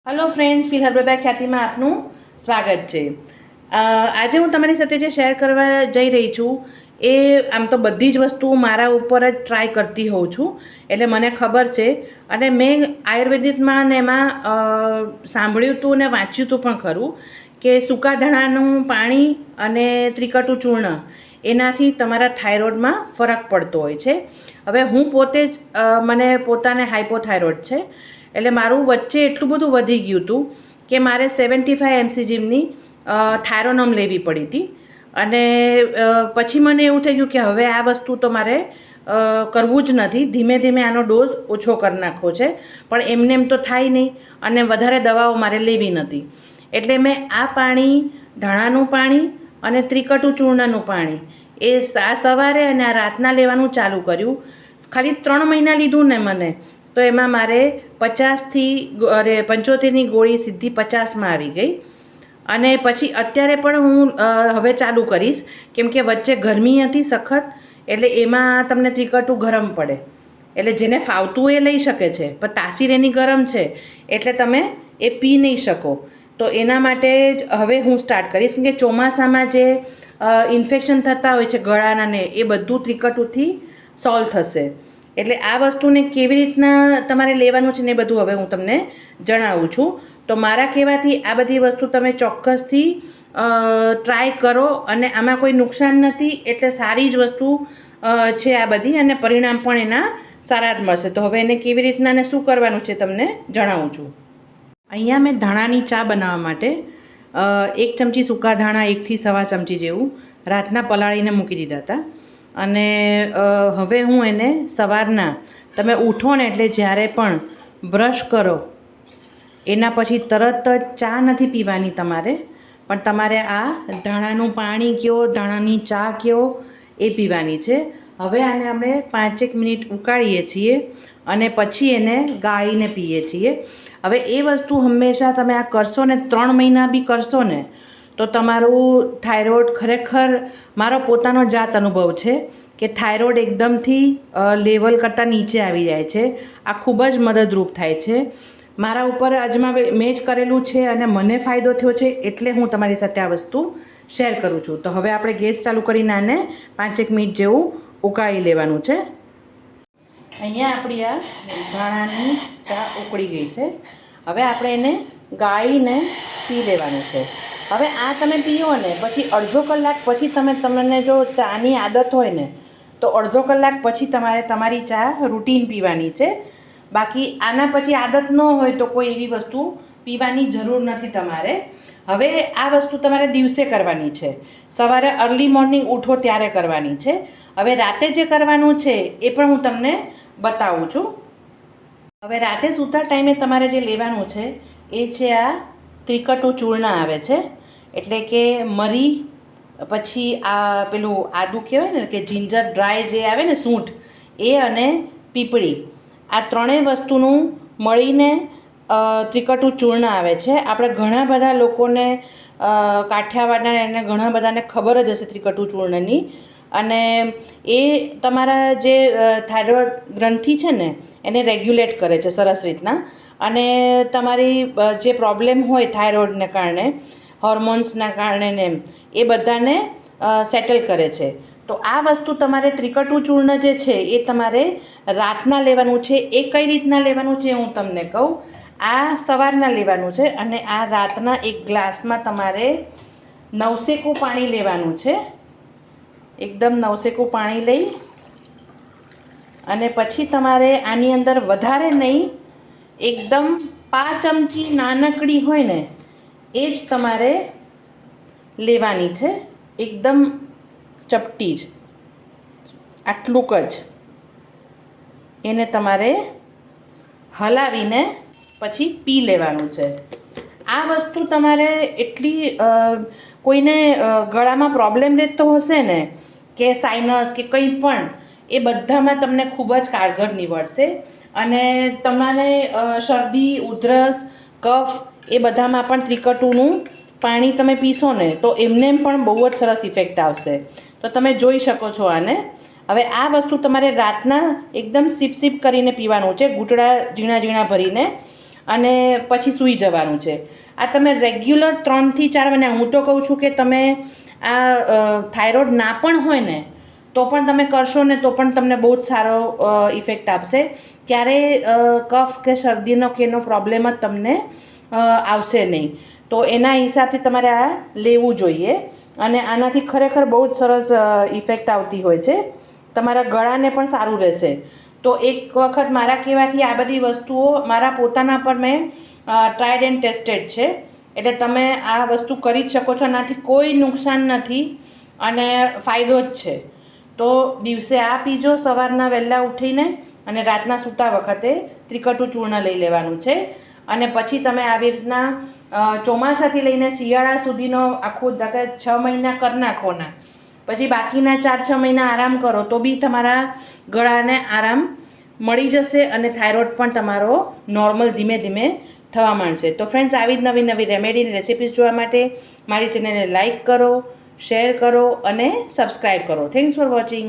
Hello friends, feel herbal ખ્યાતિમાં આપનું સ્વાગત છે। આજે હું તમારી સાથે જે શેર કરવા જઈ રહી છું એ આમ તો બધી જ વસ્તુ મારા ઉપર જ ટ્રાય કરતી હોઉં છું, એટલે મને ખબર છે। અને મેં આયુર્વેદિકમાં ને એમાં સાંભળ્યું હતું ને વાંચ્યું હતું પણ ખરું કે સૂકા ધાણાનું પાણી અને ત્રિકટુ ચૂર્ણ એનાથી તમારા થાઇરોઇડમાં ફરક પડતો હોય છે। હવે હું પોતે જ મને પોતાને હાઇપોથાઇરોઇડ છે, એટલે મારું વચ્ચે એટલું બધું વધી ગયું હતું કે મારે 75 mcgની થાયરોનોમ લેવી પડી હતી। અને પછી મને એવું થઈ ગયું કે હવે આ વસ્તુ તો મારે કરવું જ નથી, ધીમે ધીમે આનો ડોઝ ઓછો કરી નાખવો છે, પણ એમને એમ તો થાય નહીં અને વધારે દવાઓ મારે લેવી નથી। એટલે મેં આ પાણી, ધાણાનું પાણી અને ત્રિકટુ ચૂર્ણનું પાણી એ સવારે અને આ રાતના લેવાનું ચાલુ કર્યું। ખાલી 3 મહિના લીધું ને મને, તો એમાં મારે 75ની ગોળી સીધી 50માં આવી ગઈ। અને પછી અત્યારે પણ હું હવે ચાલુ કરીશ, કેમ કે વચ્ચે ગરમી હતી સખત, એટલે એમાં તમને ત્રિકટુ ગરમ પડે, એટલે જેને ફાવતું એ લઈ શકે છે, પણ તાસીર એની ગરમ છે એટલે તમે એ પી નહીં શકો। તો એના માટે જ હવે હું સ્ટાર્ટ કરીશ, કેમ કે ચોમાસામાં જે ઇન્ફેક્શન થતા હોય છે ગળાના ને એ બધું ત્રિકટુથી સોલ્વ થશે। એટલે આ વસ્તુને કેવી રીતના તમારે લેવાનું છે ને એ બધું હવે હું તમને જણાવું છું। તો મારા કહેવાથી આ બધી વસ્તુ તમે ચોક્કસથી ટ્રાય કરો, અને આમાં કોઈ નુકસાન નથી, એટલે સારી જ વસ્તુ છે આ બધી, અને પરિણામ પણ એના સારા જ મળશે। તો હવે એને કેવી રીતના અને શું કરવાનું છે તમને જણાવું છું। અહીંયા મેં ધાણાની ચા બનાવવા માટે 1 ચમચી સૂકા ધાણા, 1 થી 1.25 ચમચી જેવું રાતના પલાળીને મૂકી દીધા હતા। અને હવે હું એને સવારના તમે ઉઠો ને એટલે જ્યારે પણ બ્રશ કરો એના પછી તરત જ ચા નથી પીવાની તમારે, પણ તમારે આ ધાણાનું પાણી કયો, ધાણાની ચા કયો, એ પીવાની છે। હવે આને આપણે 5 મિનિટ ઉકાળીએ છીએ અને પછી એને ગાળીને પીએ છીએ। હવે એ વસ્તુ હંમેશા તમે આ કરશો ને 3 મહિના બી કરશો ને તો તમારું થાઇરોઇડ ખરેખર, મારો પોતાનો જાત અનુભવ છે કે થાઇરોઇડ એકદમથી લેવલ કરતાં નીચે આવી જાય છે। આ ખૂબ જ મદદરૂપ થાય છે। મારા ઉપર અજમા મેં જ કરેલું છે અને મને ફાયદો થયો છે, એટલે હું તમારી સાથે આ વસ્તુ શેર કરું છું। તો હવે આપણે ગેસ ચાલુ કરીને આને 5 મિનિટ જેવું ઉકાળી લેવાનું છે। અહીંયા આપણી આ ધાણાની ચા ઉકળી ગઈ છે। હવે આપણે એને ગાળીને પી લેવાનું છે। હવે આ તમે પીઓ ને પછી અડધો કલાક પછી તમને જો ચાની આદત હોય ને તો અડધો કલાક પછી તમારે તમારી ચા રૂટીન પીવાની છે। બાકી આના પછી આદત ન હોય તો કોઈ એવી વસ્તુ પીવાની જરૂર નથી તમારે। હવે આ વસ્તુ તમારે દિવસે કરવાની છે, સવારે અર્લી મોર્નિંગ ઉઠો ત્યારે કરવાની છે। હવે રાતે જે કરવાનું છે એ પણ હું તમને બતાવું છું। હવે રાતે સૂતા ટાઈમે તમારે જે લેવાનું છે એ છે આ ત્રિકટુ ચૂર્ણ આવે છે, એટલે કે મરી, પછી આ પેલું આદું કહેવાય ને કે જિંજર ડ્રાય જે આવે ને સૂંઠ, એ અને પીપળી, આ ત્રણેય વસ્તુનું મળીને ત્રિકટુ ચૂર્ણ આવે છે। આપણે ઘણા બધા લોકોને કાઠિયાવાડના એને ઘણા બધાને ખબર જ હશે ત્રિકટુ ચૂર્ણની। અને એ તમારા જે થાઇરોઇડ ગ્રંથિ છે ને એને રેગ્યુલેટ કરે છે સરસ રીતના, અને તમારી જે પ્રોબ્લેમ હોય થાઇરોઇડને કારણે, હોર્મોન્સના કારણે ને એ બધાને સેટલ કરે છે। તો આ વસ્તુ તમારે ત્રિકટુ ચૂર્ણ જે છે એ તમારે રાતના લેવાનું છે। એ કઈ રીતના લેવાનું છે હું તમને કહું। આ સવારના લેવાનું છે અને આ રાતના એક ગ્લાસમાં તમારે નવસેકું પાણી લેવાનું છે। એકદમ નવસેકું પાણી લઈ અને પછી તમારે આની અંદર વધારે નહીં, એકદમ 5 ચમચી નાનકડી હોય ને એ જ તમારે લેવાની છે, એકદમ ચપટી જ, આટલુંક જ એને તમારે હલાવીને પછી પી લેવાનું છે। આ વસ્તુ તમારે એટલી કોઈને ગળામાં પ્રોબ્લેમ રહેતો હશે ને કે સાઇનસ કે કંઈ પણ, એ બધામાં તમને ખૂબ જ કારગર નીવડશે। અને તમારે શરદી, ઉધરસ, કફ એ બધામાં પણ ત્રિકટુનું પાણી તમે પીશો ને તો એમને પણ બહુ જ સરસ ઇફેક્ટ આવશે। તો તમે જોઈ શકો છો આને। હવે આ વસ્તુ તમારે રાતના એકદમ સીપ કરીને પીવાનું છે, ઘૂંટડા ઝીણા ઝીણા ભરીને। અને પછી સૂઈ જવાનું છે. આ તમે રેગ્યુલર 3 થી 4 મહિના, હું તો કહું છું કે તમે આ થાઇરોઇડ ના પણ હોય ને તો પણ તમે કરશો ને તો પણ તમને બહુ જ સારો ઇફેક્ટ આપશે. ક્યારેય કફ કે શરદીનો કે એનો પ્રોબ્લેમ જ તમને આવશે નહીં. તો એના હિસાબથી તમારે આ લેવું જોઈએ અને આનાથી ખરેખર બહુ જ સરસ ઇફેક્ટ આવતી હોય છે. તમારા ગળાને પણ સારું રહેશે. તો એક વખત મારા કહેવાથી આ બધી વસ્તુઓ મારા પોતાના પર મેં ટ્રાયડ એન્ડ ટેસ્ટેડ છે. એટલે તમે આ વસ્તુ કરી જ શકો છો. આનાથી કોઈ નુકસાન નથી અને ફાયદો જ છે. તો દિવસે આ પીજો સવારના વહેલા ઉઠીને, અને રાતના સૂતા વખતે ત્રિકટુ ચૂર્ણ લઈ લેવાનું છે. અને પછી તમે આવી રીતના ચોમાસાથી લઈને શિયાળા સુધીનો આખું 6 મહિના કરી નાખોના, પછી બાકીના 4-6 મહિના આરામ કરો તો બી તમારા ગળાને આરામ મળી જશે અને થાઇરોઇડ પણ તમારો નોર્મલ ધીમે ધીમે થવા માંડશે. તો ફ્રેન્ડ્સ, આવી જ નવી નવી રેમેડીની રેસિપીઝ જોવા માટે મારી ચેનલને લાઇક કરો, શેર કરો અને સબસ્ક્રાઈબ કરો. Thanks for watching.